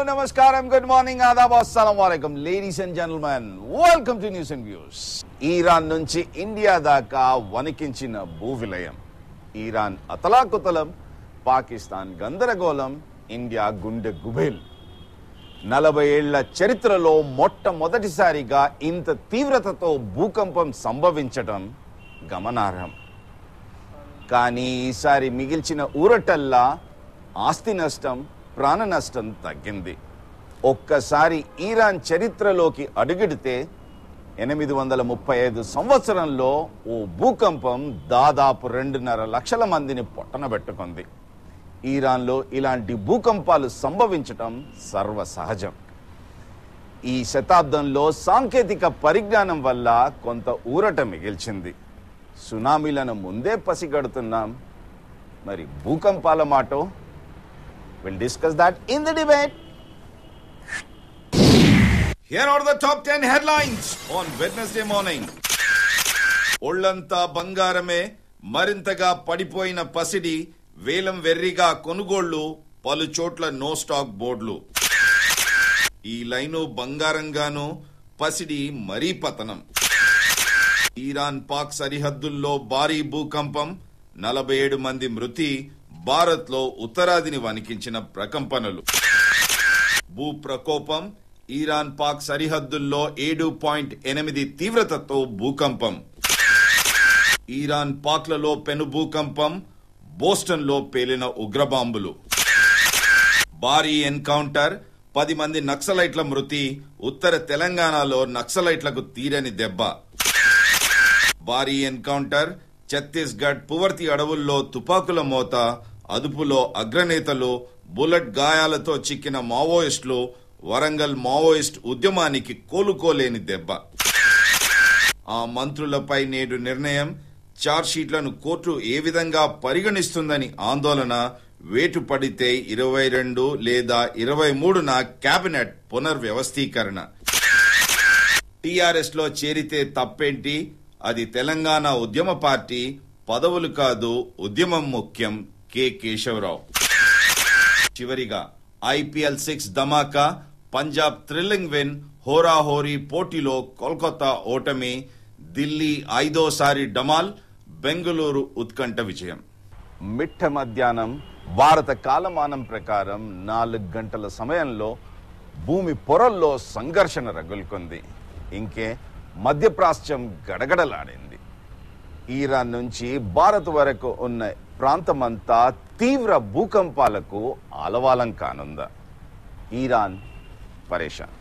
namaskaram, good morning, adab, assalamu alaikum, ladies and gentlemen. Welcome to News and Views. ఈరాన్ నుంచి India దాకా వణికించిన భూవిలయం. ఈరాన్ అతలాకుతలం, పాకిస్తాన్ గందరగోళం, India గుండె గుబేల్. 40 ఏళ్ల చరిత్రలో మొట్టమొదటిసారిగా ఇంత తీవ్రతతో భూకంపం సంభవించటం గమనార్హం. కానీ ఈసారి మిగిల్చిన ఊరటల్లా ఆస్తి నష్టం, ప్రాణ నష్టం తగ్గింది. ఒక్కసారి ఈరాన్ చరిత్రలోకి అడుగిడితే 835 సంవత్సరంలో ఓ భూకంపం దాదాపు 2.5 లక్షల మందిని పొట్టనబెట్టుకుంది. ఈరాన్లో ఇలాంటి భూకంపాలు సంభవించటం సర్వసహజం. ఈ శతాబ్దంలో సాంకేతిక పరిజ్ఞానం వల్ల కొంత ఊరట మిగిల్చింది. సునామీలను ముందే పసిగడుతున్నాం. మరి భూకంపాల మాటో? We'll discuss that in the debate. Here are the top 10 headlines on Wednesday morning. ఒళ్ళంతా బంగారమే, మరింతగా పడిపోయిన పసిడి, వేలం వెర్రిగా కొనుగోళ్లు, పలు చోట్ల నో స్టాక్ బోర్డులు. ఈ లైను బంగారంగాను, పసిడి మరీ పతనం. ఈరాన్ పాక్ సరిహద్దుల్లో భారీ భూకంపం, 47 మంది మృతి, భారత్ లో ఉత్తరాదిని వణికించిన ప్రకంపనలు. భూ ప్రకోపం, ఈరాన్ పాక్ సరిహద్దుల్లో 7.8 తీవ్రతతో భూకంపం. ఈరాన్ పాక్లలో పెను భూకంపం, బోస్టన్ లో పేలిన ఉగ్రబాంబులు. భారీ ఎన్కౌంటర్, 10 మంది నక్సలైట్ల మృతి, ఉత్తర తెలంగాణలో నక్సలైట్లకు తీరని దెబ్బ. భారీ ఎన్కౌంటర్, ఛత్తీస్గఢ్ పువర్తి అడవుల్లో తుపాకుల మోత, అదుపులో అగ్రనేతలు, బుల్లెట్ గాయాలతో చిక్కిన మావోయిస్టులు, వరంగల్ మావోయిస్ట్ ఉద్యమానికి కోలుకోలేని దెబ్బ. ఆ మంత్రులపై నేడు నిర్ణయం, ఛార్జ్షీట్లను కోర్టు ఏ విధంగా పరిగణిస్తుందని ఆందోళన, వేటు పడితే 22 లేదా 23న కేబినెట్ పునర్వ్యవస్థీకరణ. టీఆర్ఎస్ లో చేరితే తప్పేంటి? అది తెలంగాణ ఉద్యమ పార్టీ, పదవులు కాదు ఉద్యమం ముఖ్యం. కె కేశవరావు. చివరిగా IPL 6 ధమాకా, పంజాబ్ థ్రిల్లింగ్ విన్, హోరాహోరీ పోటీలో కోల్కతా ఓటమి, ఢిల్లీ 5వ డమాల్, బెంగళూరు ఉత్కంఠ విజయం. మిట్ట మధ్యాహ్నం భారత కాలమానం ప్రకారం 4 గంటల సమయంలో భూమి పొరల్లో సంఘర్షణ రగులుకుంది. ఇంకే మధ్యప్రాచ్యం గడగడలాడింది. ఈరాన్ నుంచి భారత్ వరకు ఉన్న ప్రాంతమంతా తీవ్ర భూకంపాలకు ఆలవాలం కానుందా? ఈరాన్ పరేషాన్.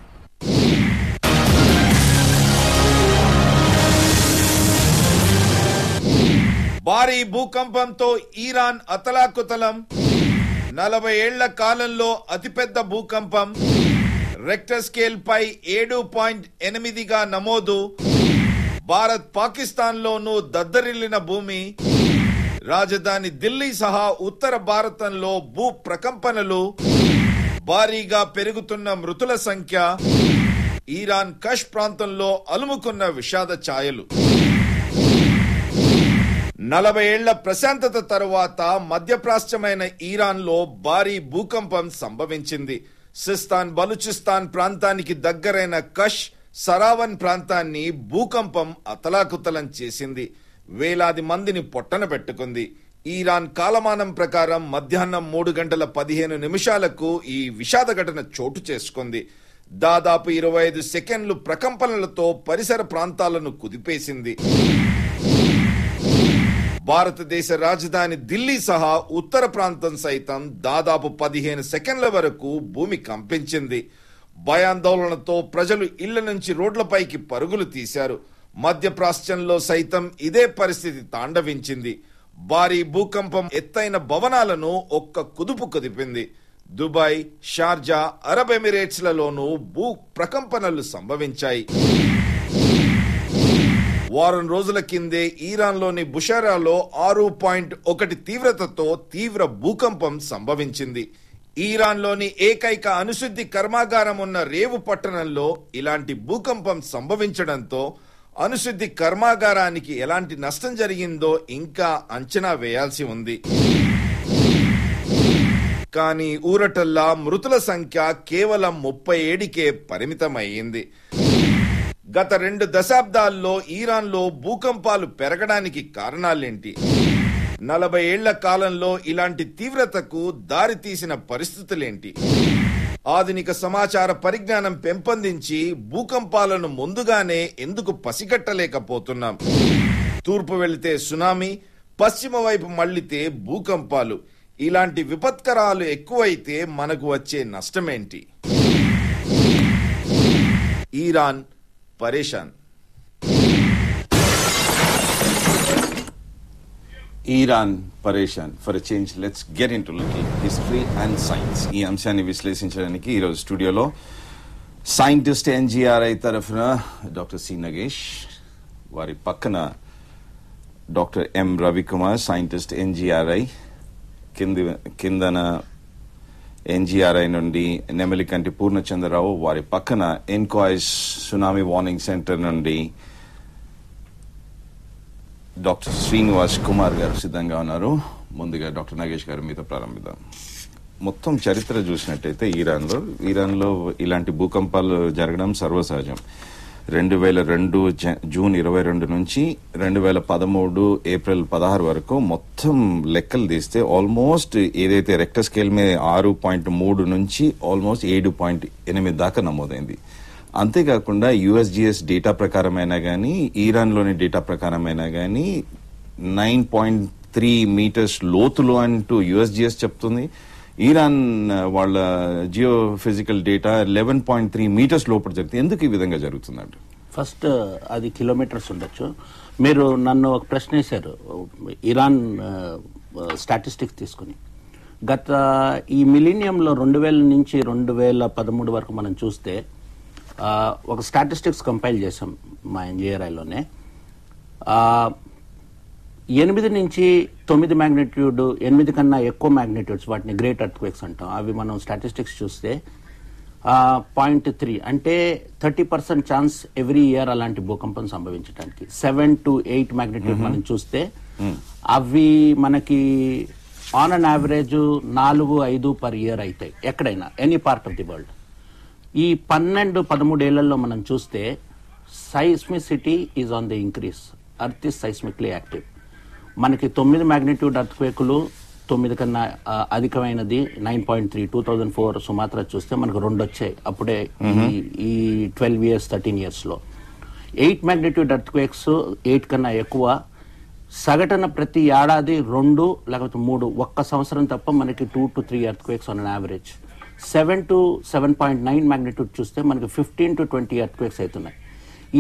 భారీ భూకంపంతో ఈరాన్ అతలాకుతలం. 40 ఏళ్ల కాలంలో అతిపెద్ద భూకంపం. రెక్టర్ స్కేల్ పై 7.8గా నమోదు. భారత్ పాకిస్తాన్ లోనూ దద్దరిల్లిన భూమి. రాజధాని ఢిల్లీ సహా ఉత్తర భారతంలో భూ ప్రకంపనలు. భారీగా పెరుగుతున్న మృతుల సంఖ్య. ఈరాన్ కష్ ప్రాంతంలో అలుముకున్న విషాద ఛాయలు. 40 ఏళ్ల ప్రశాంతత తరువాత మధ్యప్రాచ్యమైన ఈరాన్ లో భారీ భూకంపం సంభవించింది. సిస్తాన్ బలూచిస్తాన్ ప్రాంతానికి దగ్గరైన కష్, సరావన్ ప్రాంతాన్ని భూకంపం అతలాకుతలం చేసింది. వేలాది మందిని పొట్టన పెట్టుకుంది. ఈరాన్ కాలమానం ప్రకారం మధ్యాహ్నం 3 గంటల 15 నిమిషాలకు ఈ విషాద ఘటన చోటు చేసుకుంది. దాదాపు 25 సెకండ్లు ప్రకంపనలతో పరిసర ప్రాంతాలను కుదిపేసింది. భారతదేశ రాజధాని ఢిల్లీ సహా ఉత్తర ప్రాంతం సైతం దాదాపు 15 సెకండ్ల వరకు భూమి కంపించింది. భయాందోళనతో ప్రజలు ఇళ్ల నుంచి రోడ్లపైకి పరుగులు తీశారు. మధ్యప్రాచ్యంలో సైతం ఇదే పరిస్థితి తాండవించింది. భారీ భూకంపం ఎత్తైన భవనాలను ఒక్క కుదుపు కుదిపింది. దుబాయ్, షార్జా, అరబ్ ఎమిరేట్స్ లలోనూ భూ ప్రకంపనలు సంభవించాయి. వారం రోజుల కిందే ఈరాన్లోని బుషారాలో 6.1 తీవ్రతతో తీవ్ర భూకంపం సంభవించింది. ఈరాన్లోని ఏకైక అణుశుద్ధి కర్మాగారం ఉన్న రేవు పట్టణంలో ఇలాంటి భూకంపం సంభవించడంతో అణుశుద్ధి కర్మాగారానికి ఎలాంటి నష్టం జరిగిందో ఇంకా అంచనా వేయాల్సి ఉంది. కానీ ఊరటల్లా మృతుల సంఖ్య కేవలం 37కే పరిమితమయ్యింది. గత 2 దశాబ్దాల్లో ఇరాన్లో భూకంపాలు పెరగడానికి కారణాలేంటి? 40 ఏళ్ల కాలంలో ఇలాంటి తీవ్రతకు దారితీసిన పరిస్థితులేంటి? ఆధునిక సమాచార పరిజ్ఞానం పెంపొందించి భూకంపాలను ముందుగానే ఎందుకు పసిగట్టలేకపోతున్నాం? తూర్పు వెళితే సునామీ, పశ్చిమ వైపు మళ్లితే భూకంపాలు. ఇలాంటి విపత్కరాలు ఎక్కువైతే మనకు వచ్చే నష్టమేంటి? ఇరాన్ పరేషాన్. ఇరాన్ పరేషాన్. For a change let's get in to little history and science. ఈ అంశాన్ని విశ్లేషించడానికి ఈరోజు స్టూడియోలో సైంటిస్ట్ ఎన్జిఆర్ఐ తరఫున డాక్టర్ సి నగేష్, వారి పక్కన doctor M Ravikumar, scientist NGRI, కిందన ఎన్జిఆర్ఐ నుండి నెమలికంటి పూర్ణచంద్రరావు, వారి పక్కన ఎన్కాయిస్ సునామీ వార్నింగ్ సెంటర్ నుండి డాక్టర్ శ్రీనివాస్ కుమార్ గారు సిద్ధంగా ఉన్నారు. ముందుగా డాక్టర్ నాగేష్ గారు మీతో ప్రారంభిద్దాం. మొత్తం చరిత్ర చూసినట్టయితే ఇరాన్లో ఇలాంటి భూకంపాలు జరగడం సర్వసహజం. 2002 జూన్ 22 నుంచి 2013 ఏప్రిల్ 16 వరకు మొత్తం లెక్కలు తీస్తే ఆల్మోస్ట్ ఏదైతే రెక్టర్ స్కేల్ మీద 6.3 నుంచి ఆల్మోస్ట్ 7.8 దాకా నమోదైంది. అంతేకాకుండా యుఎస్జిఎస్ డేటా ప్రకారమైనా కానీ, ఇరాన్లోని డేటా ప్రకారమైనా కానీ 9.3 మీటర్స్ లోతులు అంటూ యుఎస్జిఎస్ చెప్తుంది. ఇరాన్ వాళ్ళ జియో ఫిజికల్ డేటా 11.3 మీటర్స్ లోపల జరుగుతుంది. ఎందుకు ఈ విధంగా జరుగుతుందంట? ఫస్ట్ అది కిలోమీటర్స్ ఉండొచ్చు. మీరు నన్ను ఒక ప్రశ్న వేశారు ఇరాన్ స్టాటిస్టిక్స్ తీసుకుని. గత ఈ మిలీనియంలో 2000 నుంచి 2013 వరకు మనం చూస్తే ఒక స్టాటిస్టిక్స్ కంపైల్ చేసాం మా ఎన్జిఆర్ఐలోనే. 8 నుంచి 9 మ్యాగ్నిట్యూడ్, 8 కన్నా ఎక్కువ మ్యాగ్నిట్యూడ్స్, వాటిని గ్రేట్ ఎర్త్క్వేక్స్ అంటాం. అవి మనం స్టాటిస్టిక్స్ చూస్తే 0.3 అంటే 30% ఛాన్స్ ఎవ్రీ ఇయర్ అలాంటి భూకంపం సంభవించడానికి. 7 to 8 మ్యాగ్నిట్యూడ్ మనం చూస్తే అవి మనకి on an average 4-5 per year అవుతాయి ఎక్కడైనా, any part of the world. ఈ 12-13 ఏళ్లలో మనం చూస్తే seismicity is on the increase. Earth is seismically active. మనకి 9 మ్యాగ్నిట్యూడ్ ఎర్త్క్వేకులు, 9 కన్నా అధికమైనది 9.3 2004 సుమాత్రా చూస్తే మనకు 2 వచ్చాయి అప్పుడే ఈ 12 years 13 years లో. 8 మ్యాగ్నిట్యూడ్ ఎర్త్క్వేక్స్ 8 కన్నా ఎక్కువ సగటున ప్రతి ఏడాది 2 లేకపోతే 3 ఒక్క సంవత్సరం తప్ప మనకి 2 to 3 earthquakes on average. 7 to 7.9 magnitude చూస్తే మనకి 15 to 20 ఎర్త్క్వేక్స్ అవుతున్నాయి.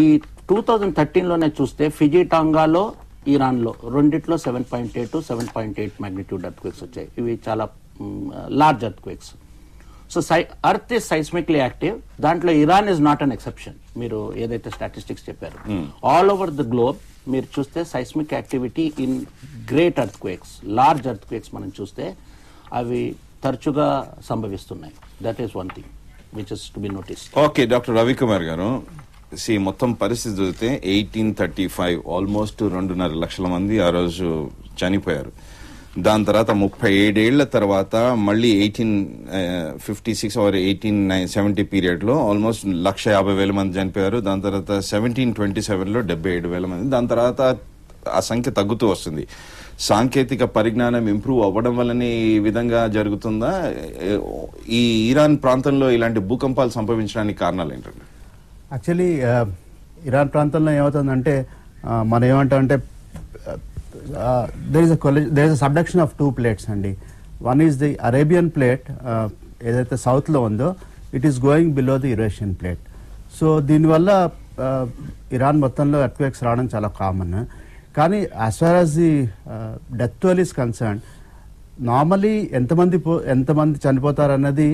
ఈ 2013లోనే చూస్తే ఫిజీ, టాంగాలో, ఇరాన్లో రెండిట్లో 7.8 to 7.8 మ్యాగ్నిట్యూడ్ ఎర్త్క్వేక్స్ వచ్చాయి. ఇవి చాలా large earthquakes. So earth is seismically active. దాంట్లో Iran is not an exception. మీరు ఏదైతే స్టాటిస్టిక్స్ చెప్పారు, ఆల్ ఓవర్ ద గ్లోబ్ మీరు చూస్తే seismic activity in great earthquakes, large earthquakes మనం చూస్తే అవి తరచుగా సంభవిస్తున్నాయి. That is one thing which is to be notice. Okay doctor Ravikumar garu, మొత్తం పరిస్థితి చూస్తే 1835 ఆల్మోస్ట్ 2.5 లక్షల మంది ఆ రోజు చనిపోయారు. దాని తర్వాత 37 ఏళ్ల తర్వాత మళ్ళీ 1856 or 1870 పీరియడ్ లో ఆల్మోస్ట్ 150,000 మంది చనిపోయారు. దాని తర్వాత 1727లో 77,000 మంది. దాని తర్వాత ఆ సంఖ్య తగ్గుతూ వస్తుంది. సాంకేతిక పరిజ్ఞానం ఇంప్రూవ్ అవ్వడం వల్లనే ఈ విధంగా జరుగుతుందా? ఈ ఇరాన్ ప్రాంతంలో ఇలాంటి భూకంపాలు సంభవించడానికి కారణాలు ఏంటంటే? యాక్చువల్లీ ఇరాన్ ప్రాంతంలో ఏమవుతుందంటే మనం ఏమంటామంటే there is a subduction of 2 plates అండి. One is the Arabian plate, ఏదైతే సౌత్ లో ఉందో, it is going below the Eurasian plate. So దీనివల్ల ఇరాన్ మొత్తంలో ఎర్త్క్వేక్స్ రావడం చాలా కామన్. కానీ as far as the death toll is concern, normally ఎంతమంది చనిపోతారు అన్నది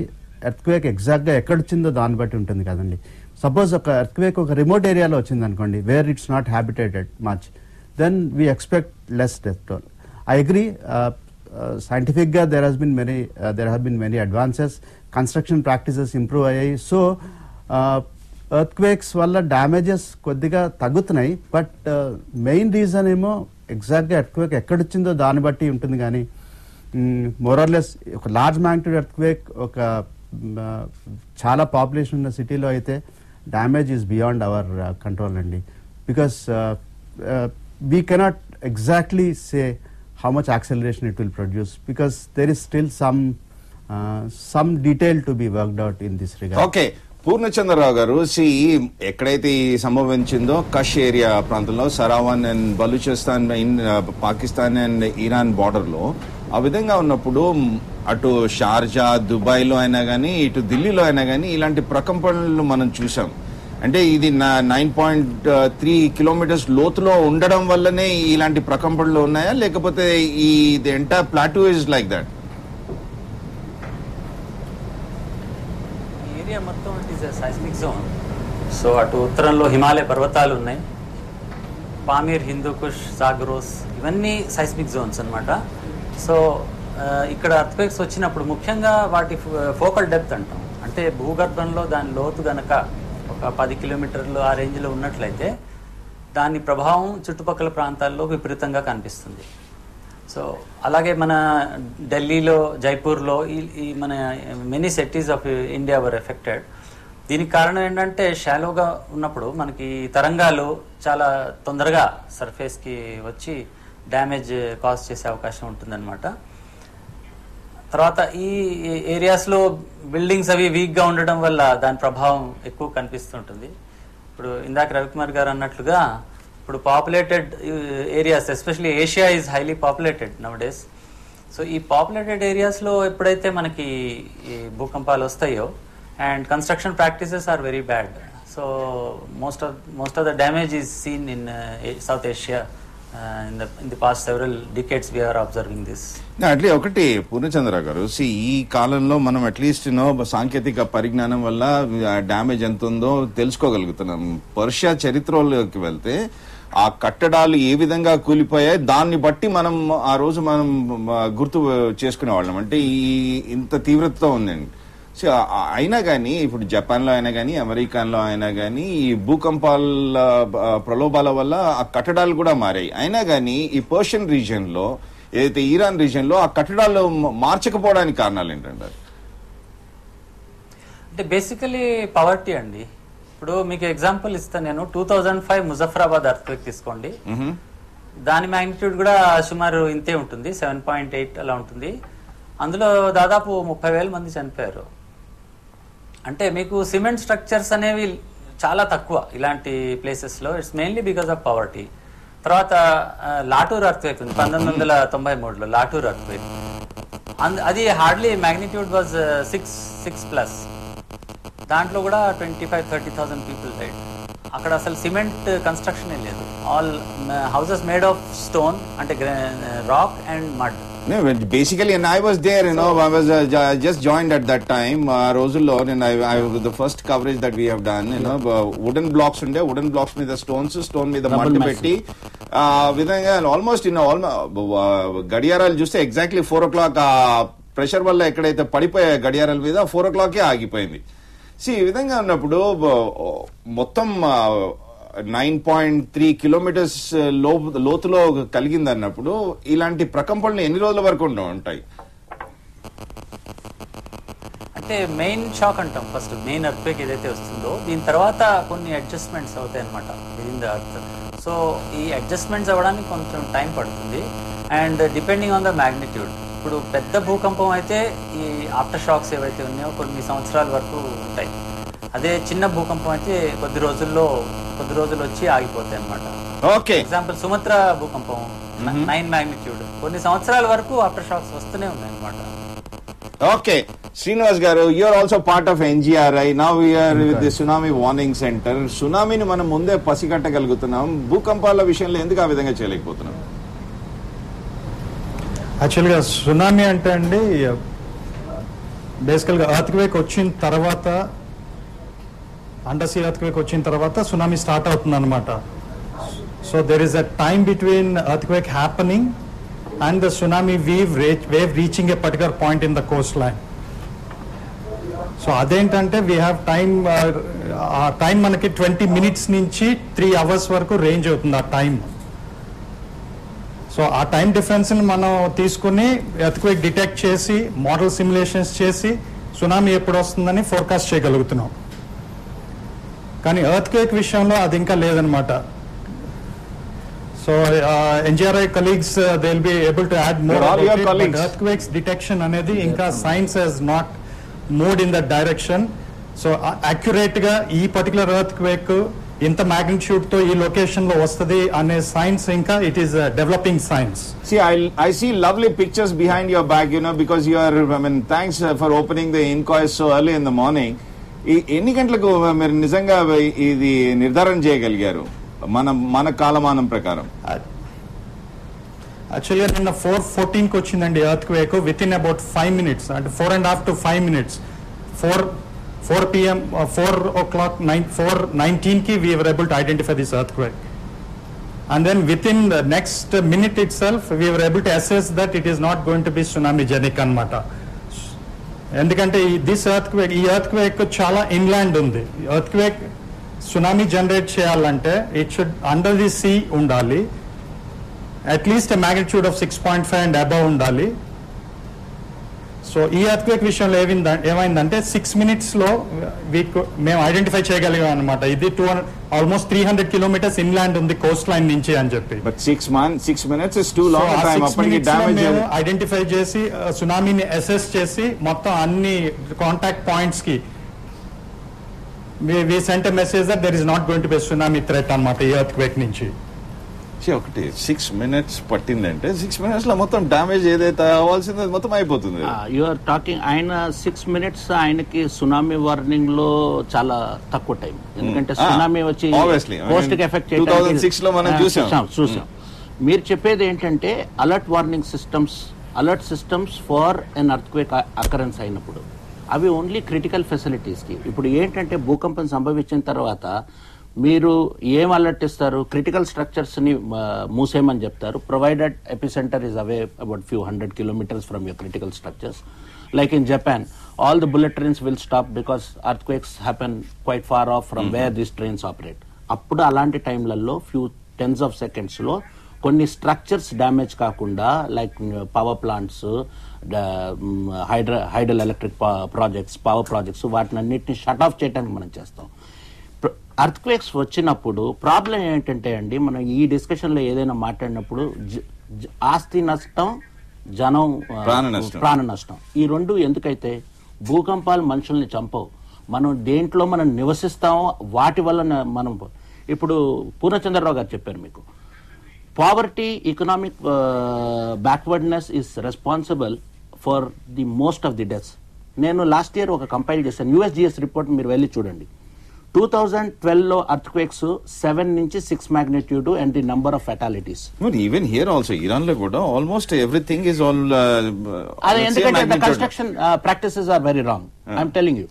ఎర్త్క్వేక్ ఎగ్జాక్ట్గా ఎక్కడొచ్చిందో దాన్ని బట్టి ఉంటుంది కదండి. సపోజ్ ఒక ఎర్త్క్వేక్ ఒక రిమోట్ ఏరియాలో వచ్చింది అనుకోండి, where it's not habituated much, then we expect less death toll. I agree. Scientifically, there have been many advances. Construction practices improve ayyayi. So earthquakes valla damages koddiga tagutunayi. But main reason emo exactly earthquake ekkada vachinదో దాన్ని బట్టి ఉంటుంది. కానీ మోరల్లెస్ ఒక large magnitude earthquake ఒక చాలా population ఉన్న సిటీలో అయితే damage is beyond our control అండి. Because we cannot exactly say how much acceleration it will produce, because there is still some detail to be worked out in this regard. Okay, Purnachandrarao garu, ఎక్కడైతే ఈ సంభవించిందో Khash area ప్రాంతంలో Saravan and Balochistan Pakistan and Iran border లో ఆ విధంగా ఉన్నప్పుడు అటు Sharjah Dubai లో అయినా కానీ ఇటు ఢిల్లీలో అయినా కానీ ఇలాంటి ప్రకంపనలు మనం చూసాం. అంటే ఇది 9.3 కిలోమీటర్స్ లోతులో ఉండడం వల్లనే ఇలాంటి ప్రకంపనలు ఉన్నాయా, లేకపోతే ఈ entire plateau is like that? Area మొత్తం it is seismic zone. So అటు ఉత్తరంలో హిమాలయ పర్వతాలు ఉన్నాయి, పామీర్, హిందూకుష్, జాగ్రోస్, ఇవన్నీ సైస్మిక్ జోన్స్ అన్నమాట. సో ఇక్కడ ఎర్త్క్వేక్స్ వచ్చినప్పుడు ముఖ్యంగా వాటి ఫోకల్ డెప్త్ అంటాం, అంటే భూగర్భంలో దాని లోతు గనక ఒక 10 కిలోమీటర్లు ఆ రేంజ్లో ఉన్నట్లయితే దాని ప్రభావం చుట్టుపక్కల ప్రాంతాల్లో విపరీతంగా కనిపిస్తుంది. సో అలాగే మన ఢిల్లీలో, జైపూర్లో ఈ మన many cities of India were affected. దీనికి కారణం ఏంటంటే షాలోగా ఉన్నప్పుడు మనకి తరంగాలు చాలా తొందరగా సర్ఫేస్కి వచ్చి డ్యామేజ్ కాజ్ చేసే అవకాశం ఉంటుందన్నమాట. తర్వాత ఈ ఏరియాస్లో బిల్డింగ్స్ అవి వీక్గా ఉండడం వల్ల దాని ప్రభావం ఎక్కువ కనిపిస్తుంటుంది. ఇప్పుడు ఇందాక రవికుమార్ గారు అన్నట్లుగా ఇప్పుడు populated areas, especially Asia is highly populated nowadays. So ఈ పాపులేటెడ్ ఏరియాస్లో ఎప్పుడైతే మనకి ఈ భూకంపాలు వస్తాయో and construction practices are very bad. So most of the damage is seen in South Asia. In the past several decades we are observing this. అట్లే ఒకటి పూర్ణచంద్ర గారు, ఈ కాలంలో మనం అట్లీస్ట్ సాంకేతిక పరిజ్ఞానం వల్ల డ్యామేజ్ ఎంత ఉందో తెలుసుకోగలుగుతున్నాం. పర్షియా చరిత్రలోకి వెళ్తే ఆ కట్టడాలు ఏ విధంగా కూలిపోయాయి దాన్ని బట్టి మనం ఆ రోజు మనం గుర్తు చేసుకునే వాళ్ళం. అంటే ఇంత తీవ్రతతో ఉందండి. సో అయినా కానీ ఇప్పుడు జపాన్లో అయినా కానీ అమెరికాలో అయినా కానీ ఈ భూకంపాల ప్రలోభాల వల్ల ఆ కట్టడాలు కూడా మారాయి. అయినా కానీ ఈ పర్షియన్ రీజియన్ లో, ఏదైతే ఇరాన్ రీజియన్ లో ఆ కట్టడాలు మార్చకపోవడానికి కారణాలు ఏంటంటారు? అంటే బేసికలీ పవర్టీ అండి. ఇప్పుడు మీకు ఎగ్జాంపుల్ ఇస్తాను నేను. 2005 ముజఫరాబాద్ ఎర్త్క్వేక్ తీసుకోండి. దాని మ్యాగ్నిట్యూడ్ కూడా సుమారు ఇంతే ఉంటుంది, 7.8 అలా ఉంటుంది. అందులో దాదాపు 30,000 మంది చనిపోయారు. అంటే మీకు సిమెంట్ స్ట్రక్చర్స్ అనేవి చాలా తక్కువ ఇలాంటి ప్లేసెస్లో. It's mainly because of poverty. తర్వాత లాటూర్ ఎర్త్క్వేక్ ఉంది 1993లో, లాటూర్ ఎర్త్క్వేక్. అది హార్డ్లీ మ్యాగ్నిట్యూడ్ వాజ్ 6+. దాంట్లో కూడా 25,000-30,000 పీపుల్ డైడ్. అక్కడ అసలు సిమెంట్ కన్స్ట్రక్షన్ లేదు, all houses made of stone, అంటే rock and mud. Basically, and I was there, I was just joined at that time. రోజుల్లో the first coverage that we have done, wooden blocks unde, wooden blocks మీద stone మీద మట్టి పెట్టి విధంగా almost గడియారాలు చూస్తే exactly 4 o'clock pressure వల్ల ఎక్కడైతే పడిపోయే గడియారాల మీద 4 o'clock ఆగిపోయింది. ఈ విధంగా ఉన్నప్పుడు మొత్తం 9.3 కిలోమీటర్స్ లోతులో కలిగింది అన్నప్పుడు ఇలాంటి ప్రకంపనలు ఎన్ని రోజుల వరకు ఉంటాయి? అంటే మెయిన్ షాక్ అంటాం ఫస్ట్, మెయిన్ ఎర్త్క్వేక్ ఏదైతే వస్తుందో దీని తర్వాత కొన్ని అడ్జస్ట్మెంట్స్ అవుతాయి అనమాట విదిన్ ద ఎర్త్. సో ఈ అడ్జస్ట్మెంట్స్ అవ్వడానికి కొంచెం టైం పడుతుంది. And depending on the magnitude, ఇప్పుడు పెద్ద భూకంపం అయితే ఈ ఆఫ్టర్ షాక్స్ ఏవైతే ఉన్నాయో కొన్ని సంవత్సరాల వరకు ఉంటాయి. అదే చిన్న భూకంపం అయితే కొద్ది రోజులు వచ్చి ఆగిపోతాయి అనమాట. ఓకే, ఎగ్జాంపుల్ సుమత్రా భూకంపం 9 మ్యాగ్నిట్యూడ్, కొన్ని సంవత్సరాల వరకు ఆఫ్టర్ షాక్స్ వస్తూనే ఉన్నాయి అనమాట. Okay, Srinivas garu, you are also part of NGRI. Now we are with the tsunami warning centre. సునామీని మనం ముందే పసిగట్టగలుగుతున్నాం, భూకంపాల విషయంలో ఎందుకు ఆ విధంగా చేయలేకపోతున్నాం? యాక్చువల్గా సునామీ అంటే అండి, బేసికల్గా ఎర్త్క్వేక్ వచ్చిన తర్వాత, అండర్ సీ ఎర్త్క్వేక్ వచ్చిన తర్వాత సునామీ స్టార్ట్ అవుతుంది అనమాట. So there is a time between earthquake happening and the tsunami wave reaching a particular point in the Coast line. So అదేంటంటే వీ హ్యావ్ టైమ్, ఆ టైం మనకి 20 minutes నుంచి 3 hours వరకు range అవుతుంది ఆ టైం. సో సో ఆ time difference ని మనం తీసుకుని ఎర్త్క్వేక్ డిటెక్ట్ చేసి మోడల్ సిమ్యులేషన్స్ చేసి సునామీ ఎప్పుడు వస్తుందని ఫోర్కాస్ట్ చేయగలుగుతున్నాం. కానీ ఎర్త్క్వేక్ విషయంలో అది ఇంకా లేదనమాట. So NGRI colleagues they'll be able to add more all your about it, colleagues. but earthquakes detection అనేది ఇంకా science has not moved in that direction. So accurate గా ఈ పర్టికులర్ ఎర్త్క్వేక్ ఇంత magnitude తో ఈ లొకేషన్ లో వస్తది అనే సైన్స్ ఇంకా it is developing science. See, I see lovely pictures behind your back, because you are, thanks for opening the inquest so early in the morning. ఎన్ని గంటలకు మీరు నిజంగా ఇది నిర్ధారణ చేయగలిగారు మన కాలమానం ప్రకారం? యాక్చువల్గా నిన్న 4:14 వచ్చిందండి earthquake. With in about 5 minutes, అంటే 4.5 to 5 minutes, 4 p.m. 4:19 కి we were able to identify this earthquake, and then within the next minute itself we were able to assess that it is not going to be tsunami-genic అన్నమాట. ఎందుకంటే ఈ earthquake చాలా inland ఉంది. Earthquake tsunami generate చేయాలంటే it should under the sea ఉండాలి, at least magnitude of 6.5 and above ఉండాలి. So ఈ earthquake విషయంలో ఏమైందంటే 6 minutes లో మేము ఐడెంటిఫై చేయగలిగాం అనమాట. ఇది ఆల్మోస్ట్ 300 kilometers ఇన్లాండ్ ఉంది కోస్ట్ లైన్ నుంచి అని చెప్పి. But 6 minutes is too long a time. అప్పటికి డ్యామేజ్ ఐడెంటిఫై చేసి సునామీని అసెస్ చేసి మొత్తం అన్ని కాంటాక్ట్ పాయింట్స్ కి we sent a message that there is not going to be a tsunami threat అన్నమాట ఈ ఎర్త్క్వేక్ నుంచి. ఒకటి 6 minutes పట్టిందంటే 6 minutes లో మొత్తం డ్యామేజ్ ఏదైతే అవ్వాల్సింది మొత్తం అయిపోతుంది. యు ఆర్ టాకింగ్ ఆయన 6 minutes ఆయనకి సునామీ వార్నింగ్ లో చాలా తక్కువ టైం. ఎందుకంటే సునామీ వచ్చి పోస్ట్ కి ఎఫెక్ట్ 2006 లో మనం చూసాం. మీరు చెప్పేది ఏంటంటే అలర్ట్ వార్నింగ్ సిస్టమ్స్ ఫార్ ఎన్ ఎర్త్క్వేక్ అకరెన్స్ అయినప్పుడు అవి ఓన్లీ క్రిటికల్ ఫెసిలిటీస్కి. ఇప్పుడు ఏంటంటే భూకంపం సంభవించిన తర్వాత మీరు ఏం అలర్ట్ ఇస్తారు? క్రిటికల్ స్ట్రక్చర్స్ని మూసేయమని చెప్తారు, provided epicentre is away about few 100 kilometers from your critical structures. Like in Japan all the bullet trains will stop because earthquakes happen quite far off from where these trains operate. అప్పుడు అలాంటి టైంలలో few tens of seconds లో కొన్ని structures damage కాకుండా like power plants, hydel electric power projects వాటిని అన్నిటిని shut off చేయడానికి మనం చేస్తాం. ఎర్త్క్వేక్స్ వచ్చినప్పుడు ప్రాబ్లం ఏంటంటే అండి, మనం ఈ డిస్కషన్లో ఏదైనా మాట్లాడినప్పుడు ఆస్తి నష్టం, జనం ప్రాణ నష్టం, ఈ రెండు ఎందుకైతే భూకంపాలు మనుషుల్ని చంపవు. మనం దేంట్లో మనం నివసిస్తామో వాటి వల్ల మనం ఇప్పుడు పూర్ణచంద్రరావు గారు చెప్పారు మీకు poverty, economic backwardness is responsible for the most of the deaths. నేను లాస్ట్ ఇయర్ ఒక కంపైల్ చేశాను, USGS రిపోర్ట్ మీరు వెళ్ళి చూడండి. 2012లో earthquakes 7 నుంచి 6 magnitude and the number of fatalities. But even here also, Iran lo kuda almost everything is all ఎందుకంటే the construction practices are very wrong. I'm telling you.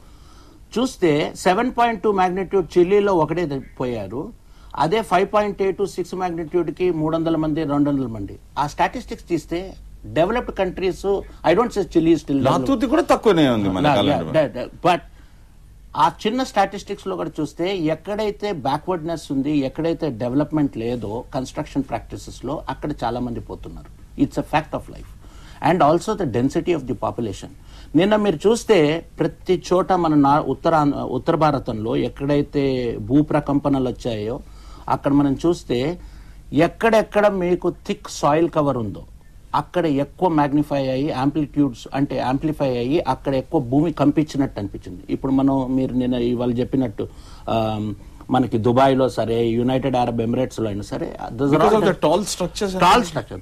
చూస్తే 7.2 magnitude చిలీలో ఒకటే పోయారు, అదే 5.8 6 magnitude కి 300 మంది 200 మంది. ఆ స్టాటిస్టిక్స్ తీస్తే developed countries, I don't say Chile still కూడా తక్కువనే ఉంది మన బట్ ఆ చిన్న స్టాటిస్టిక్స్ లో కూడా చూస్తే ఎక్కడైతే బ్యాక్వర్డ్నెస్ ఉంది, ఎక్కడైతే డెవలప్మెంట్ లేదో కన్స్ట్రక్షన్ ప్రాక్టీసెస్ లో అక్కడ చాలా మంది పోతున్నారు. It's a fact of life. And also the density of the population. నిన్న మీరు చూస్తే ప్రతి చోట మన ఉత్తర భారతంలో ఎక్కడైతే భూ ప్రకంపనలు వచ్చాయో అక్కడ మనం చూస్తే ఎక్కడెక్కడ మీకు థిక్ సాయిల్ కవర్ ఉందో అక్కడ ఎక్కువ మ్యాగ్నిఫై అయ్యి యాంప్లిఫై అయ్యి అక్కడ ఎక్కువ భూమి కంపించినట్టు అనిపించింది. ఇప్పుడు మీరు నిన్న ఇవాళ చెప్పినట్టు మనకి దుబాయ్లో సరే, యునైటెడ్ అరబ్ ఎమిరేట్స్ లో అయినా సరే, టాల్ స్ట్రక్చర్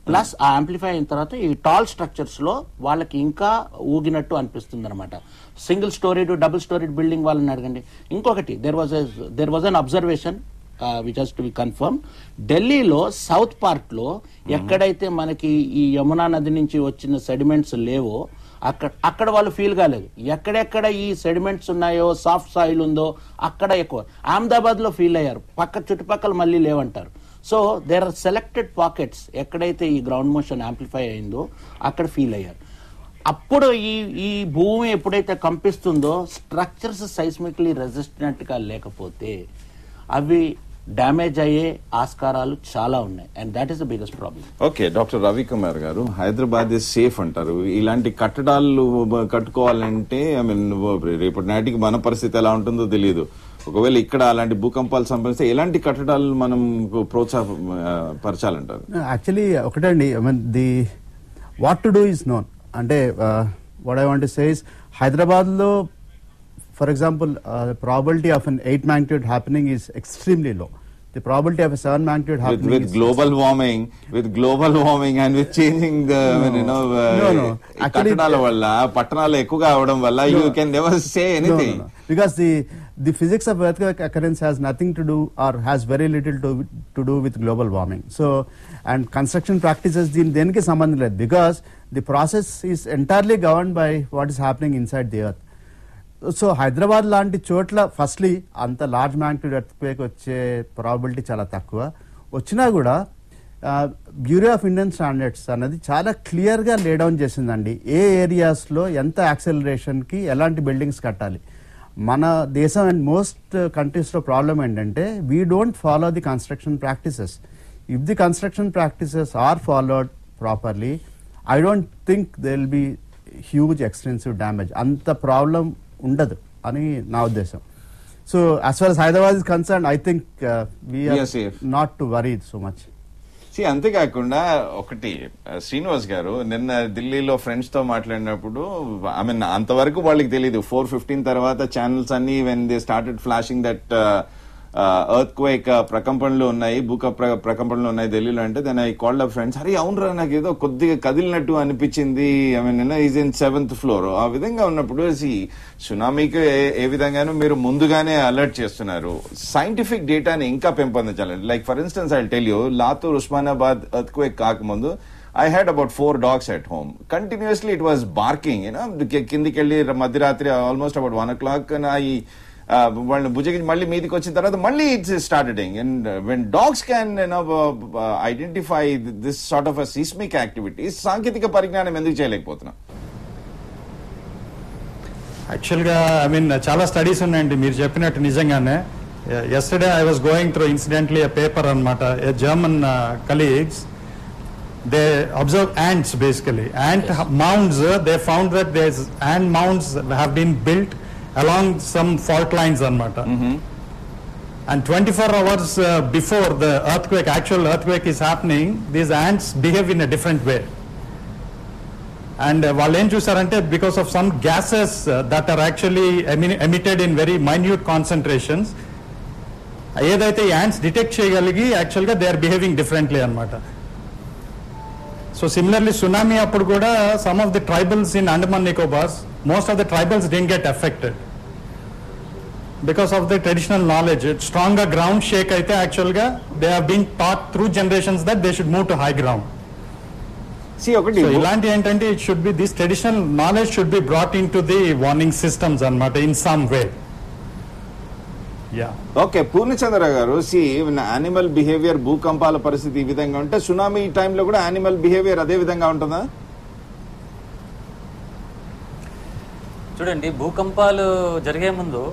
ప్లస్ ఆ యాంప్లిఫై అయిన తర్వాత ఈ టాల్ స్ట్రక్చర్స్ లో వాళ్ళకి ఇంకా ఊగినట్టు అనిపిస్తుంది అనమాట. Single storeyed, double storeyed building వాళ్ళని అడగండి. ఇంకొకటి there was an observation which has to be confirm. ఢిల్లీలో సౌత్ పార్ట్ లో ఎక్కడైతే మనకి ఈ యమునా నది నుంచి వచ్చిన సెడిమెంట్స్ లేవో అక్కడ వాళ్ళు ఫీల్ కాలేదు. ఎక్కడెక్కడ ఈ సెడిమెంట్స్ ఉన్నాయో, సాఫ్ట్ సాయిల్ ఉందో అక్కడ ఎక్కువ. అహ్మదాబాద్ లో ఫీల్ అయ్యారు, చుట్టుపక్కల మళ్ళీ లేవంటారు. So there are selected pockets ఎక్కడైతే ఈ గ్రౌండ్ మోషన్ యాంప్లిఫై అయిందో అక్కడ ఫీల్ అయ్యారు. అప్పుడు ఈ భూమి ఎప్పుడైతే కంపిస్తుందో స్ట్రక్చర్స్ సైస్మిక్లీ రెసిస్టెంట్ గా లేకపోతే అవి డ్యామేజ్ అయ్యే ఆస్కారాలు చాలా ఉన్నాయి, and that is the biggest problem. Okay, doctor Ravikumar గారు, హైదరాబాద్ ఇస్ సేఫ్ అంటారు. ఇలాంటి కట్టడాలు కట్టుకోవాలంటే ఐ మీన్ రేపటి నాటికి మన పరిస్థితి ఎలా ఉంటుందో తెలియదు. ఒకవేళ ఇక్కడ అలాంటి భూకంపాలు సంభవిస్తే ఎలాంటి కట్టడాలు మనం ప్రోత్సాహపరచాలంటారు? యాక్చువల్లీ ఒకటండి, I mean the what to do is known. అంటే what I want to say is, Hyderabad లో for example, the probability of an 8 magnitude happening is extremely low. The probability of a 7 magnitude happening with global warming and with changing the no. Actually, kattadala valla pattanala ekkuga avadam valla you can never say anything. No. Because the physics of earthquake occurrence has nothing to do or has very little to do with global warming. So, and construction practices deniki sambandham ledhu, because the process is entirely governed by what is happening inside the earth. So Hyderabad లాంటి చోట్ల firstly అంత large magnitude earthquake వచ్చే probability చాలా తక్కువ. వచ్చినా కూడా bureau of Indian standards అనేది చాలా క్లియర్గా లేడౌన్ చేసిందండి, ఏ ఏరియాస్లో ఎంత యాక్సెలరేషన్కి ఎలాంటి బిల్డింగ్స్ కట్టాలి. మన దేశం అండ్ మోస్ట్ కంట్రీస్లో ప్రాబ్లం ఏంటంటే we don't follow the construction practices. If the construction practices are followed properly, I don't think they will be huge extensive damage. అంత ప్రాబ్లం ఉండదు అని నా ఉద్దేశం. So as far as Hyderabad is concern, I think we are not to worry so much. అంతేకాకుండా ఒకటి, శ్రీనివాస్ గారు నిన్న ఢిల్లీలో ఫ్రెండ్స్ తో మాట్లాడినప్పుడు ఐ మీన్ అంతవరకు వాళ్ళకి తెలియదు, 4:15 తర్వాత ఛానల్స్ అన్ని when they started flashing that earthquake ప్రకంపనలు ఉన్నాయి, ప్రకంపనలు ఉన్నాయి ఢిల్లీలో అంటే, then I called up friends, అరే అవునరా నాకు ఏదో కొద్దిగా కదిలినట్టు అనిపించింది, I mean is in 7th floor. ఆ విధంగా ఉన్నప్పుడు సునామీకి ఏ విధంగానూ మీరు ముందుగానే అలర్ట్ చేస్తున్నారు, సైంటిఫిక్ డేటాని ఇంకా పెంపొందించాలి. Like for instance I tell you, Latur Osmanabad earthquake కాకముందు I had about 4 dogs at home. Continuously it was barking, కిందికి వెళ్ళి మధ్యరాత్రి ఆల్మోస్ట్ about 1 o'clock వాళ్ళని భుజకి మళ్ళీ మీదికి వచ్చిన తర్వాత మళ్ళీ it's starting. And when dogs can identify this sort of seismic activities, సాంకేతిక పరిజ్ఞానం ఎందుకు చేయలేకపోతున్నాం? యాక్చువల్గా ఐ మీన్ చాలా స్టడీస్ ఉన్నాయండి మీరు చెప్పినట్టు. నిజంగానే yesterday I was going through incidentally a paper అనమాట, a German colleagues, they observed ants basically, ant mounds. They found that there's ant mounds have been built along some fault lines anamata, and 24 hours before the actual earthquake is happening, these ants behave in a different way. And వాళ్ళు ఏం చూసారంటే, because of some gases that are actually emitted in very minute concentrations, ఏదైతే ants detect చేయగలిగి actually they are behaving differently anamata. So similarly tsunami appudu kuda some of the tribals in Andaman Nicobars, most of the tribals didn't get affected because of the traditional knowledge. Stronger ground shake aithe actually they have been taught through generations that they should move to high ground. See, okati so ilanti entante, it should be, this traditional knowledge should be brought into the warning systems anamata in some way. Okay, Purnachandra గారు, animal behaviour భూకంపాల పరిస్థితి ఈ విధంగా ఉంటే tsunami టైంలో కూడా animal behaviour అదే విధంగా ఉంటుందా? చూడండి, భూకంపాలు జరిగే ముందు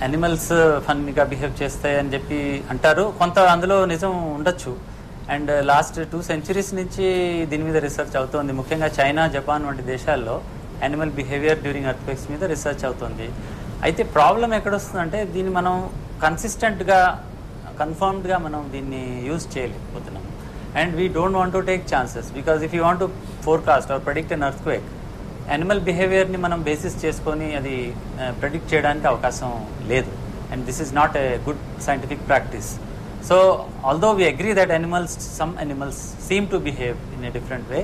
యానిమల్స్ ఫన్నీగా బిహేవ్ చేస్తాయి అని చెప్పి అంటారు. కొంత అందులో నిజం ఉండొచ్చు. అండ్ లాస్ట్ 2 centuries నుంచి దీని మీద రీసెర్చ్ అవుతోంది. ముఖ్యంగా చైనా, జపాన్ వంటి దేశాల్లో యానిమల్ బిహేవియర్ డ్యూరింగ్ ఎర్త్క్వేక్స్ మీద రీసెర్చ్ అవుతుంది. అయితే ప్రాబ్లం ఎక్కడొస్తుందంటే, దీన్ని మనం కన్సిస్టెంట్గా, కన్ఫర్మ్డ్గా మనం దీన్ని యూజ్ చేయలేకపోతున్నాం. And we don't want to take chances, because if you want to forecast or predict an earthquake, animal బిహేవియర్ని మనం బేసిస్ చేసుకొని అది ప్రెడిక్ట్ చేయడానికి అవకాశం లేదు. And this is not a good scientific practice. So although we agree that some animals seem to behave in a different way,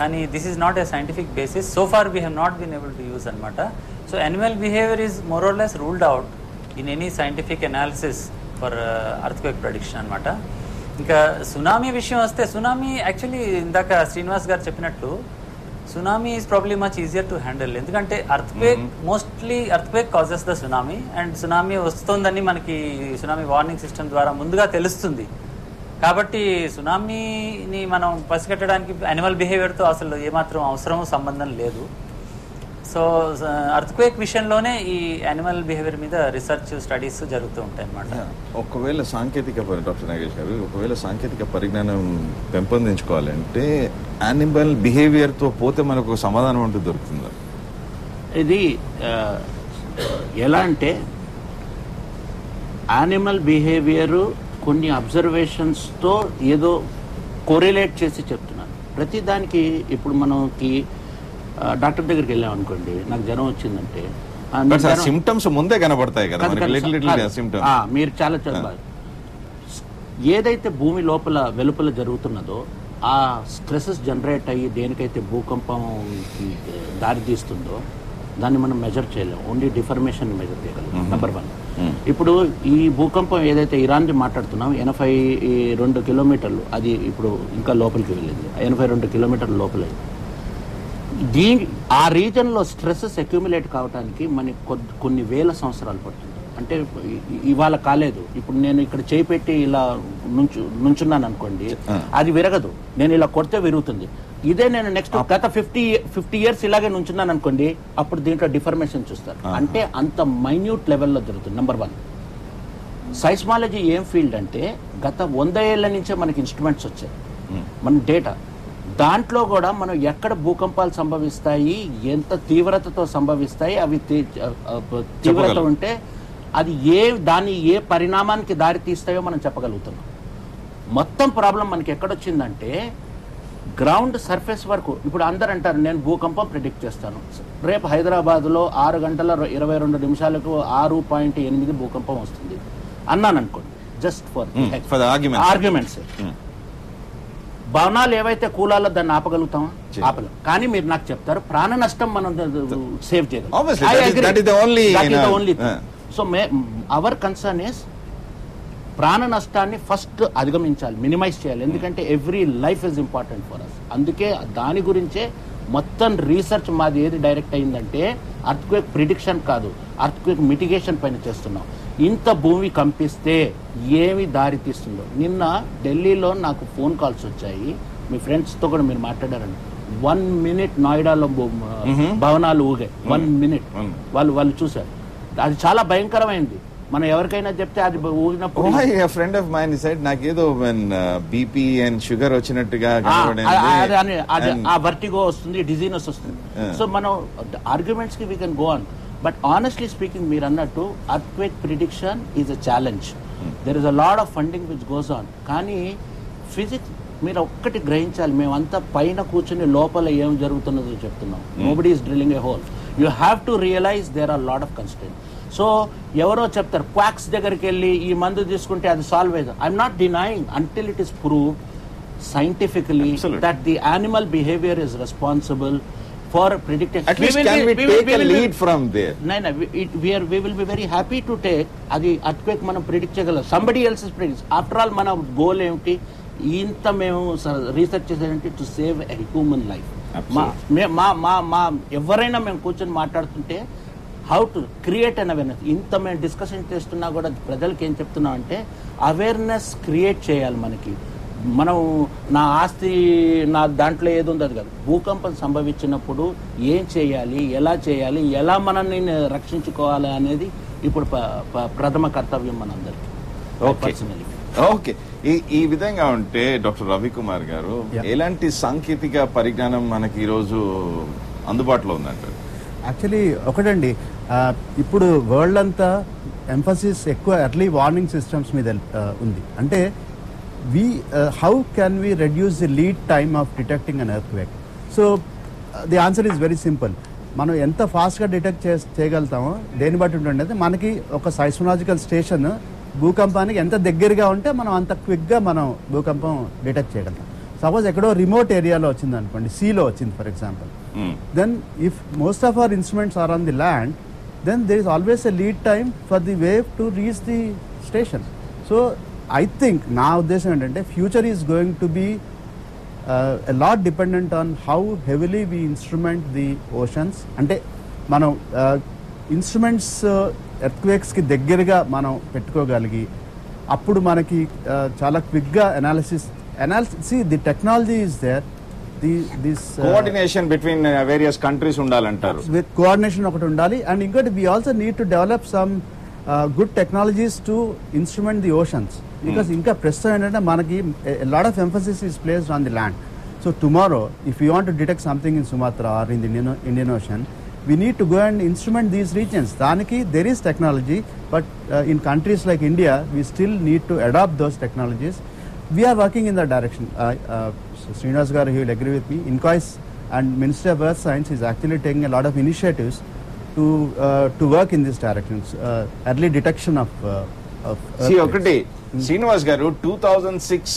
కానీ this is not a scientific basis. So far we have not been able to use అనమాట. So animal behavior is more or less ruled out in any scientific analysis for earthquake prediction anamata. Inka tsunami vishayam vaste, tsunami actually indaka Srinivas garu cheppinattu, tsunami is probably much easier to handle. Endukante earthquake, mostly earthquake causes the tsunami, and tsunami vastundani manaki tsunami warning system ద్వారా ముందుగా తెలుస్తుంది. కాబట్టి సునామీని మనం పసిగట్టడానికి animal బిహేవియర్తో అసలు ఏమాత్రం అవసరం, సంబంధం లేదు. సో అర్త్క్వేక్ విషయంలోనే ఈ యానిమల్ బిహేవియర్ మీద రీసెర్చ్ స్టడీస్ జరుగుతూ ఉంటాయి అన్నమాట. ఒకవేళ డాక్టర్ నాగేష్ గారు, ఒకవేళ సాంకేతిక పరిజ్ఞానం పెంపొందించుకోవాలంటే యానిమల్ బిహేవియర్ తో పోతే మనకు సమాధానం అంటూ దొరుకుతుందా? ఇది ఎలా అంటే యానిమల్ బిహేవియర్ కొన్ని అబ్జర్వేషన్స్తో ఏదో కోరిలేట్ చేసి చెప్తున్నాను. ప్రతి దానికి ఇప్పుడు మనకి డాక్టర్ దగ్గరికి వెళ్ళాం అనుకోండి, నాకు జ్వరం వచ్చిందంటే సిమ్టమ్స్ ముందే కనబడతాయి కదా, మీరు చాలా ఏదైతే భూమి లోపల వెలుపల జరుగుతున్నదో ఆ స్ట్రెసెస్ జనరేట్ అయ్యి దేనికైతే భూకంపం దారితీస్తుందో దాన్ని మనం మెజర్ చేయలేము, ఓన్లీ డిఫర్మేషన్ మెజర్ చేయగలం. నెంబర్ 1. ఇప్పుడు ఈ భూకంపం ఏదైతే ఇరాన్ది మాట్లాడుతున్నాం 82 కిలోమీటర్లు, అది ఇప్పుడు ఇంకా లోపలికి వెళ్ళింది, 82 కిలోమీటర్ల లోపల. ఆ రీజన్లో స్ట్రెసెస్ అక్యూములేట్ కావడానికి మనకి కొన్ని వేల సంవత్సరాలు పడుతుంది. అంటే ఇవాళ కాలేదు, ఇప్పుడు నేను ఇక్కడ చేయి పెట్టి ఇలా నుంచున్నాను అనుకోండి, అది విరగదు, నేను ఇలా కొడితే విరుగుతుంది. ఇదే నేను నెక్స్ట్ గత 50 ఇయర్స్ ఇలాగే నుంచున్నాను అనుకోండి, అప్పుడు దీంట్లో డిఫర్మేషన్ చూస్తారు. అంటే అంత మైన్యూట్ లెవెల్లో జరుగుతుంది. నెంబర్ 1. సైస్మాలజీ ఏం ఫీల్డ్ అంటే గత 100 ఏళ్ల నుంచే మనకి ఇన్స్ట్రుమెంట్స్ వచ్చాయి, మన డేటా. దాంట్లో కూడా మనం ఎక్కడ భూకంపాలు సంభవిస్తాయి, ఎంత తీవ్రతతో సంభవిస్తాయి, అవి తీవ్రత ఉంటే అది ఏ పరిణామానికి దారి తీస్తాయో మనం చెప్పగలుగుతున్నాం. మొత్తం ప్రాబ్లం మనకి ఎక్కడొచ్చిందంటే గ్రౌండ్ సర్ఫేస్ వరకు. ఇప్పుడు అందరు అంటారు నేను భూకంపం ప్రిడిక్ట్ చేస్తాను, రేపు హైదరాబాద్లో 6 గంటల 22 నిమిషాలకు 6.8 భూకంపం వస్తుంది అన్నాను అనుకోండి, జస్ట్ ఫర్ ఆర్గ్యుమెంట్స్. భవనాలు ఏవైతే కూలాలో దాన్ని ఆపగలుగుతామా? ఆపలేం. కానీ మీరు నాకు చెప్తారు ప్రాణ నష్టం మనం సేవ్ చేయగలం. సో అవర్ కన్సర్న్ ఇస్ ప్రాణ నష్టాన్ని ఫస్ట్ అధిగమించాలి, మినిమైజ్ చేయాలి. ఎందుకంటే every life is important for us. అందుకే దాని గురించే మొత్తం రీసెర్చ్ మాది ఏది డైరెక్ట్ అయిందంటే అర్త్క్వేక్ ప్రిడిక్షన్ కాదు, అర్త్క్వేక్ మిటిగేషన్ పైన చేస్తున్నాం. ఇంత భూమి కంపిస్తే ఏమి దారి తీస్తుందో. నిన్న ఢిల్లీలో నాకు ఫోన్ కాల్స్ వచ్చాయి, మీ ఫ్రెండ్స్తో కూడా మీరు మాట్లాడారండి. 1 మినిట్ నోయిడాలో భవనాలు ఊగాయి, 1 మినిట్ వాళ్ళు చూశారు. అది చాలా భయంకరమైంది. మనం ఎవరికైనా చెప్తే అది ఊగినప్పుడు ఫ్రెండ్ ఆఫ్ మైన్ సైడ్ నాకేదో బీపీ అండ్ షుగర్ వచ్చినట్టుగా ఆ వర్టిగో వస్తుంది, డిజీనెస్ వస్తుంది. సో మనం ఆర్గ్యుమెంట్స్ కి we can go on. But honestly speaking మీరు అన్నట్టు earthquake prediction is a challenge. There is a lot of funding which goes on. కానీ ఫిజిక్స్ మీరు ఒక్కటి గ్రహించాలి, మేమంతా పైన కూర్చుని లోపల ఏం జరుగుతున్నదో చెప్తున్నాం. Nobody is drilling a hole. You have to realise there are lot of constant. So ఎవరో చెప్తారు క్వాక్స్ దగ్గరికి వెళ్ళి ఈ మందు తీసుకుంటే అది సాల్వ్ అయ్యేది. I'm not denying until it is proved scientifically that the animal behavior is responsible for predicting. At least can we take a lead from there? No, we will be very happy to take adi earthquake manam predict cheyagalam. Somebody else is predicts. After all mana goal emti inta memu research chesante to save a human life. ma evaraina mem కూర్చొని మాట్లాడుతుంటే how to create an awareness. ఇంత మేము discussion చేస్తున్నా కూడా ప్రజలకు ఏం చెప్తున్నాం అంటే అవేర్నెస్ క్రియేట్ చేయాలి. మనం నా ఆస్తి నా దాంట్లో ఏది ఉంది అది కాదు, భూకంపం సంభవించినప్పుడు ఏం చేయాలి, ఎలా మనల్ని రక్షించుకోవాలి అనేది ఇప్పుడు ప్రథమ కర్తవ్యం మనందరికీ. ఓకే, ఈ విధంగా ఉంటే డాక్టర్ రవికుమార్ గారు ఎలాంటి సాంకేతిక పరిజ్ఞానం మనకి ఈరోజు అందుబాటులో ఉందంటారు? యాక్చువల్లీ ఒకటండి, ఇప్పుడు వరల్డ్ అంతా ఎంఫసిస్ ఎక్కువ ఎర్లీ వార్నింగ్ సిస్టమ్స్ మీద ఉంది. అంటే how can we reduce the lead time of detecting an earthquake? So the answer is very simple. మనం ఎంత ఫాస్ట్గా డిటెక్ట్ చేయగలుగుతామో దేన్ని బట్టి ఉంటుంది. మనకి ఒక సైస్మోలాజికల్ స్టేషన్ భూకంపానికి ఎంత దగ్గరగా ఉంటే మనం అంత క్విక్గా మనం భూకంపం డిటెక్ట్ చేయగలుగుతాం. సపోజ్ ఎక్కడో రిమోట్ ఏరియాలో వచ్చింది అనుకోండి, సీలో వచ్చింది for example, then if most of our instruments are on the land, then there is always a lead time for the wave to reach the station. So I think నా ఉద్దేశం ఏంటంటే future is going to be a lot dependent on how heavily we instrument the oceans. అంటే మనం instruments ఎర్త్క్వేక్స్కి దగ్గరగా మనం పెట్టుకోగలిగి అప్పుడు మనకి చాలా క్విక్గా analysis the technology is there. this coordination between various countries ఉండాలంటారు. with coordination ఒకటి ఉండాలి. అండ్ ఇంకోటి we also need to develop some good technologies to instrument the oceans, because ఇంకా ప్రస్తుతం ఏంటంటే మనకి a lot of emphasis is placed on the land. So tomorrow if we want to detect something in Sumatra or in the Indian Ocean, we need to go and instrument these regions. దానికి there is technology, but in countries like India we still need to adopt those technologies. We are working in that direction. Srinivas garu, he will agree with me. INCOIS and Ministry of Earth Science is actually taking a lot of initiatives to work in this direction. Early detection of ఒకటి శ్రీనివాస్ గారు 2006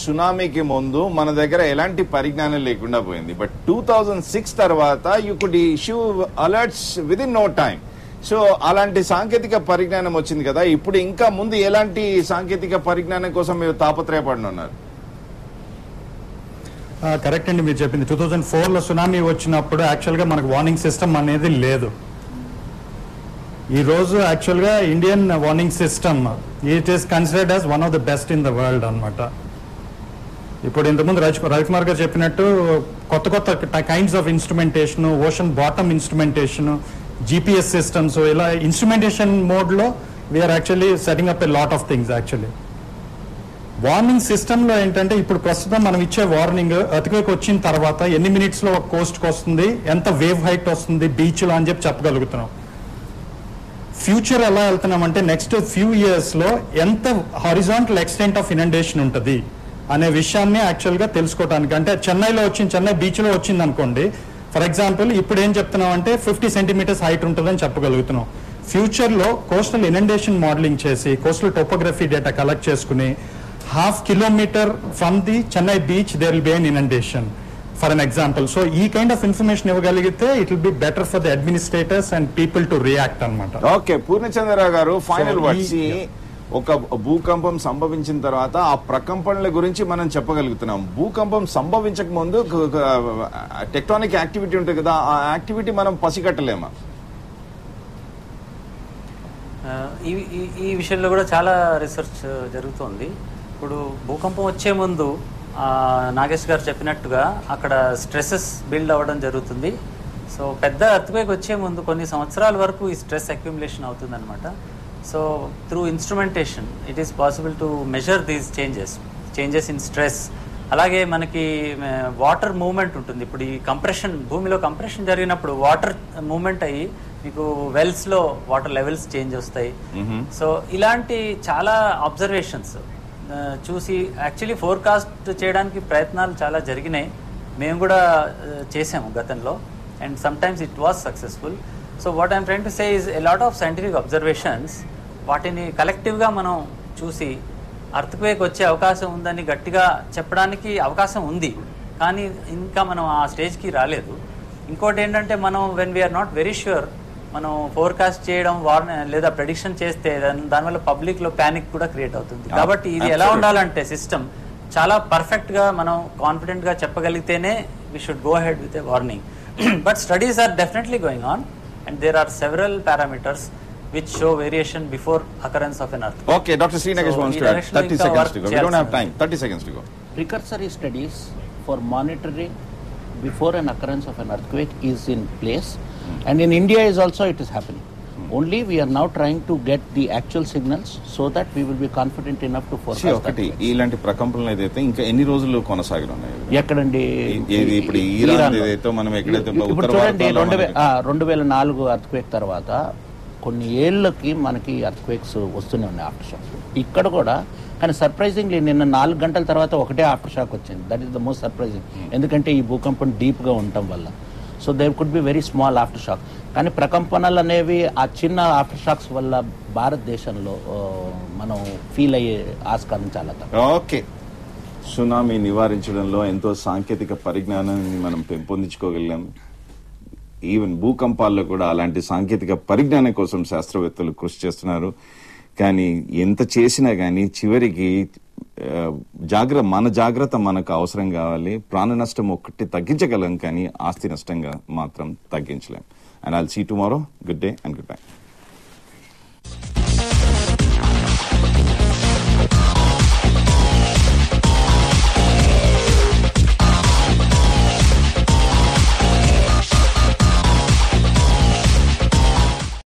సునామీకి ముందు మన దగ్గర ఎలాంటి పరిజ్ఞానం లేకుండా పోయింది. But 2006 తర్వాత you could issue alerts with in no time. So అలాంటి సాంకేతిక పరిజ్ఞానం వచ్చింది కదా, ఇప్పుడు ఇంకా ముందు ఎలాంటి సాంకేతిక పరిజ్ఞానం కోసం మీరు తాపత్రయపడుతున్నారు? కరెక్ట్ అండి మీరు చెప్పింది. 2004లో సునామీ వచ్చినప్పుడు యాక్చువల్గా మనకు వార్నింగ్ సిస్టమ్ అనేది లేదు. ఈ రోజు యాక్చువల్గా Indian warning system it is considered as one of the best in the world అనమాట. ఇప్పుడు ఇంతకుముందు రవికుమార్ గారు చెప్పినట్టు కొత్త కొత్త kinds of instrumentation, ocean bottom instrumentation, GPS systems, ఇలా ఇన్స్ట్రుమెంటేషన్ మోడ్లో we are actually setting up a lot of things. Actually warning సిస్టంలో ఏంటంటే ఇప్పుడు ప్రస్తుతం మనం ఇచ్చే వార్నింగ్ ఎర్త్క్వేక్ వచ్చిన తర్వాత ఎన్ని మినిట్స్లో ఒక కోస్ట్కి వస్తుంది, ఎంత వేవ్ హైట్ వస్తుంది బీచ్లో అని చెప్పగలుగుతున్నాం. ఫ్యూచర్ ఎలా వెళ్తున్నామంటే నెక్స్ట్ ఫ్యూ ఇయర్స్లో ఎంత హారిజాంటల్ ఎక్స్టెంట్ ఆఫ్ ఇనండేషన్ ఉంటుంది అనే విషయాన్ని యాక్చువల్గా తెలుసుకోవడానికి. అంటే చెన్నై బీచ్లో వచ్చింది అనుకోండి ఫర్ ఎగ్జాంపుల్, ఇప్పుడు ఏం చెప్తున్నాం అంటే 50 సెంటీమీటర్స్ హైట్ ఉంటుందని చెప్పగలుగుతున్నాం. ఫ్యూచర్లో కోస్టల్ ఇనండేషన్ మోడలింగ్ చేసి కోస్టల్ టోపోగ్రఫీ డేటా కలెక్ట్ చేసుకుని 1/2 kilometre from the Chennai beach there will be an inundation for an example. So ఈ కైండ్ ఆఫ్ ఇన్ఫర్మేషన్ ఇవ్వగలిగితే it will be better for the administrators and people to react అనమాట. Okay, Purnachandrarao గారు, final words. ఒక భూకంపం సంభవించిన తర్వాత ఆ ప్రకంపనల గురించి మనం చెప్పగలుగుతున్నాం. భూకంపం సంభవించక ముందు టెక్టానిక్ యాక్టివిటీ ఉంటుంది కదా, ఆ యాక్టివిటీ మనం పసిగట్టలేమా? ఈ విషయంలో కూడా చాలా రీసెర్చ్ జరుగుతోంది. ఇప్పుడు భూకంపం వచ్చే ముందు నాగేష్ గారు చెప్పినట్టుగా అక్కడ స్ట్రెసెస్ బిల్డ్ అవ్వడం జరుగుతుంది. సో పెద్ద ఎర్త్క్వేక్ వచ్చే ముందు కొన్ని సంవత్సరాల వరకు ఈ స్ట్రెస్ అక్యుములేషన్ అవుతుంది అనమాట. So through instrumentation it is possible to measure these changes in stress. అలాగే మనకి వాటర్ మూవ్మెంట్ ఉంటుంది. ఇప్పుడు ఈ కంప్రెషన్, భూమిలో కంప్రెషన్ జరిగినప్పుడు వాటర్ మూవ్మెంట్ అయ్యి మీకు వెల్స్లో వాటర్ లెవెల్స్ చేంజ్ వస్తాయి. సో ఇలాంటి చాలా అబ్జర్వేషన్స్ చూసి యాక్చువల్లీ ఫోర్కాస్ట్ చేయడానికి ప్రయత్నాలు చాలా జరిగినాయి. మేము కూడా చేసాము గతంలో, and sometimes it was successful. So what I'm trying to say is a lot of scientific observations, వాటిని కలెక్టివ్గా మనం చూసి అర్త్క్వేక్ వచ్చే అవకాశం ఉందని గట్టిగా చెప్పడానికి అవకాశం ఉంది, కానీ ఇంకా మనం ఆ స్టేజ్కి రాలేదు. ఇంకోటి ఏంటంటే మనం when we are not very sure, మనం ఫోర్కాస్ట్ చేయడం లేదా ప్రెడిక్షన్ చేస్తే దానివల్ల పబ్లిక్లో ప్యానిక్ కూడా క్రియేట్ అవుతుంది. కాబట్టి ఇది ఎలా ఉండాలంటే సిస్టమ్ చాలా పర్ఫెక్ట్గా మనం కాన్ఫిడెంట్గా చెప్పగలిగితేనే we should go ahead with a warning. But studies are definitely going on and there are several parameters which show variation before occurrence of an earthquake. Okay, Dr. Srinagesh wants to add 30 seconds to go. We don't have time. 30 seconds to go. Precursory studies for monitoring before an occurrence of an earthquake is in place, and in India is also it is happening. Only we are now trying to get the actual signals so that we will be confident enough to forecast. ఒకటి ఇలాంటి ప్రకంపనలు ఏదైతే ఇంకా ఎన్ని రోజులు కొనసాగనున్నాయి? ఎక్కడండి ఇప్పుడు Iran ఏదైతే మనం ఎక్కడైతే ఇప్పుడు చూడండి 2004 ఎర్త్క్వేక్ తర్వాత కొన్ని ఏళ్ళకి మనకి ఎర్త్క్వేక్స్ వస్తూనే ఉన్నాయి, ఆఫ్టర్ షాక్స్. ఇక్కడ కూడా కానీ సర్ప్రైజింగ్లీ నిన్న 4 గంటల తర్వాత ఒకటే ఆఫ్టర్ షాక్ వచ్చింది. That is the most surprising, ఎందుకంటే ఈ భూకంపం డీప్గా ఉండటం వల్ల. So there could be very small after shock. కానీ ప్రకంపనలు అనేవి ఆ చిన్న ఆఫ్టర్ షాక్స్ వల్ల భారతదేశంలో మనం ఫీల్ అయ్యే ఆస్కారం చాలా తక్కువ. ఓకే, సునామీ నివారించడంలో ఎంతో సాంకేతిక పరిజ్ఞానాన్ని మనం పెంపొందించుకోగలిగాం. ఈవెన్ భూకంపాల్లో కూడా అలాంటి సాంకేతిక పరిజ్ఞానం కోసం శాస్త్రవేత్తలు కృషి చేస్తున్నారు. కానీ ఎంత చేసినా కానీ చివరికి మన జాగ్రత్త మనకు అవసరం కావాలి. ప్రాణ నష్టం ఒక్కటి తగ్గించగలం, కానీ ఆస్తి నష్టంగా మాత్రం తగ్గించలేం. And I'll see tomorrow. Good day and good by.